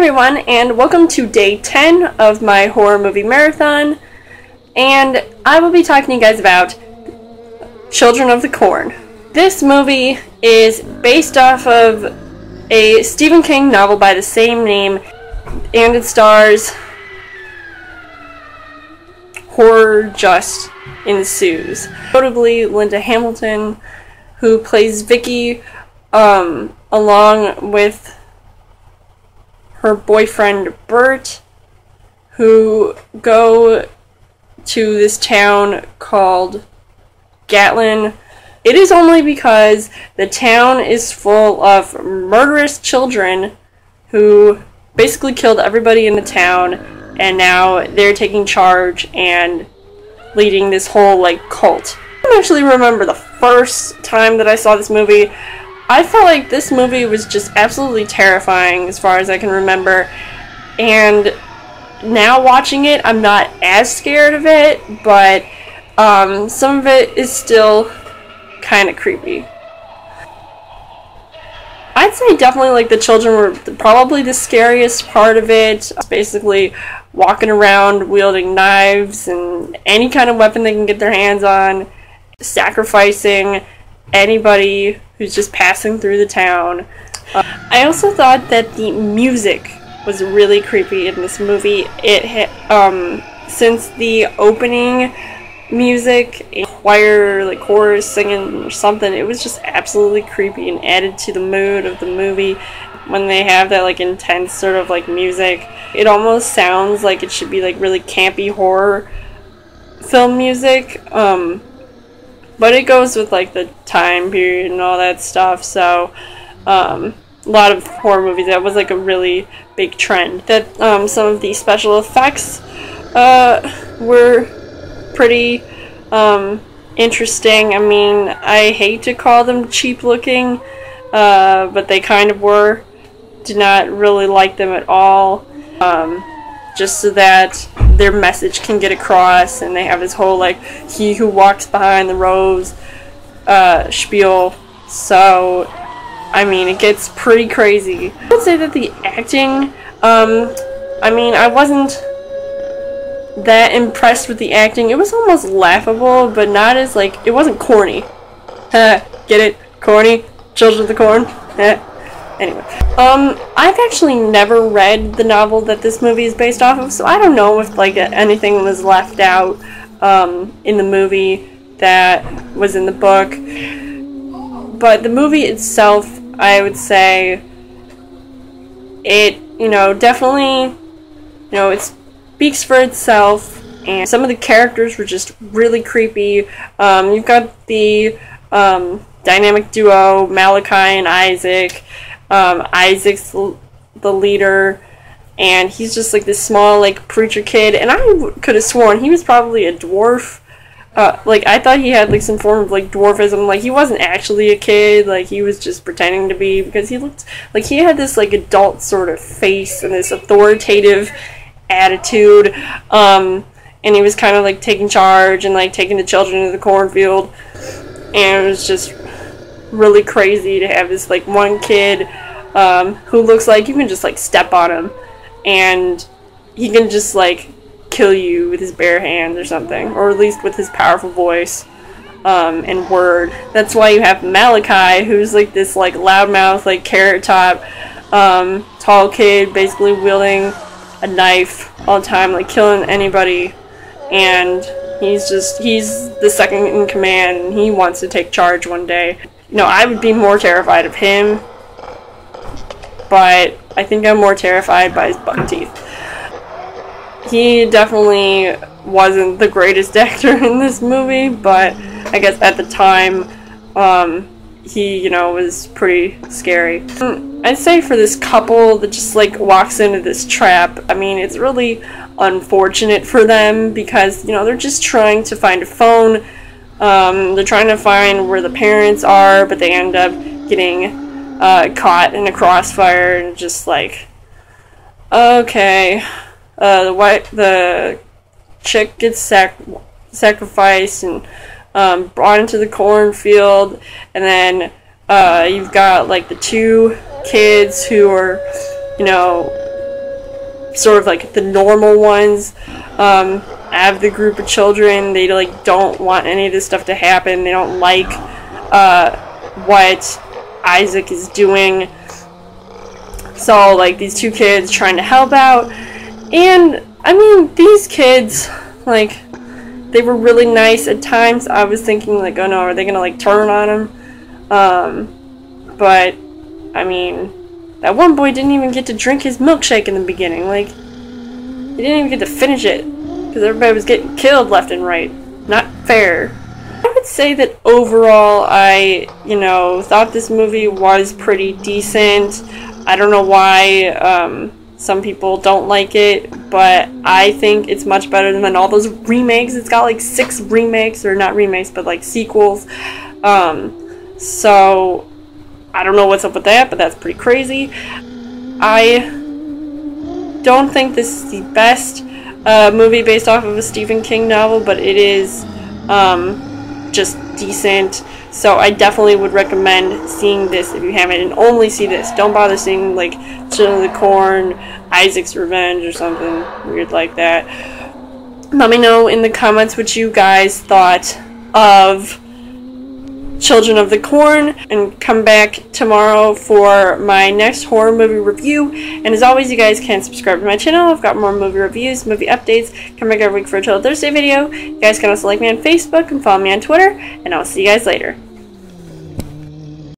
everyone, and welcome to day 10 of my horror movie marathon, and I will be talking to you guys about Children of the Corn. This movie is based off of a Stephen King novel by the same name, and it stars horror just ensues. Notably, Linda Hamilton, who plays Vicky, along with her boyfriend Bert, who go to this town called Gatlin. It is only because the town is full of murderous children who basically killed everybody in the town, and now they're taking charge and leading this whole cult. I actually remember the first time that I saw this movie. I felt like this movie was just absolutely terrifying as far as I can remember, and now watching it, I'm not as scared of it, but some of it is still kind of creepy. I'd say definitely the children were probably the scariest part of it. It's basically walking around wielding knives and any kind of weapon they can get their hands on, sacrificing anybody who's just passing through the town. I also thought that the music was really creepy in this movie. Since the opening music, a choir, chorus singing or something, it was just absolutely creepy and added to the mood of the movie. When they have that intense sort of music, it almost sounds like it should be really campy horror film music. But it goes with the time period and all that stuff, so a lot of horror movies, that was a really big trend. That some of the special effects were pretty interesting. I mean, I hate to call them cheap looking, but they kind of were. Did not really like them at all. Just so that their message can get across, and they have this whole he who walks behind the rose spiel. So I mean, it gets pretty crazy. I would say that the acting, I mean, I wasn't that impressed with the acting. It was almost laughable, but not as it wasn't corny. Get it? Corny? Children of the Corn? Anyway, I've actually never read the novel that this movie is based off of, so I don't know if anything was left out in the movie that was in the book. But the movie itself, I would say, it definitely it speaks for itself, and some of the characters were just really creepy. You've got the dynamic duo Malachi and Isaac. Isaac's the leader, and he's just this small preacher kid, and I could have sworn he was probably a dwarf. I thought he had some form of dwarfism. He wasn't actually a kid, he was just pretending to be, because he looked he had this adult sort of face and this authoritative attitude, and he was kind of taking charge and taking the children to the cornfield, and it was just really crazy to have this one kid who looks like you can just step on him and he can just kill you with his bare hands or something, or at least with his powerful voice and word. That's why you have Malachi, who's this loudmouth carrot top tall kid, basically wielding a knife all the time, killing anybody, and he's the second in command, and he wants to take charge one day. I would be more terrified of him, but I think I'm more terrified by his buck teeth. He definitely wasn't the greatest actor in this movie, but I guess at the time, he, was pretty scary. I'd say for this couple that just, walks into this trap, I mean, it's really unfortunate for them, because, they're just trying to find a phone. They're trying to find where the parents are, but they end up getting caught in a crossfire, and just okay, the chick gets sacrificed and brought into the cornfield, and then you've got the two kids who are sort of like the normal ones out of the group of children. They like don't want any of this stuff to happen. They don't like what Isaac is doing. So like these two kids trying to help out, and I mean these kids, like, they were really nice at times. I was thinking like, oh no, are they gonna like turn on him? But I mean, that one boy didn't even get to drink his milkshake in the beginning. Like, he didn't even get to finish it because everybody was getting killed left and right. Not fair. I would say that overall I, thought this movie was pretty decent. I don't know why some people don't like it, but I think it's much better than all those remakes. It's got like 6 remakes, or not remakes, but like sequels. So I don't know what's up with that, but that's pretty crazy. I don't think this is the best movie based off of a Stephen King novel, but it is just decent. So I definitely would recommend seeing this if you haven't, and only see this. Don't bother seeing like Children of the Corn, Isaac's Revenge, or something weird like that. Let me know in the comments what you guys thought of Children of the Corn, and come back tomorrow for my next horror movie review. And as always, you guys can subscribe to my channel. I've got more movie reviews, movie updates. Come back every week for a Untitled Thursday video. You guys can also like me on Facebook and follow me on Twitter, and I'll see you guys later.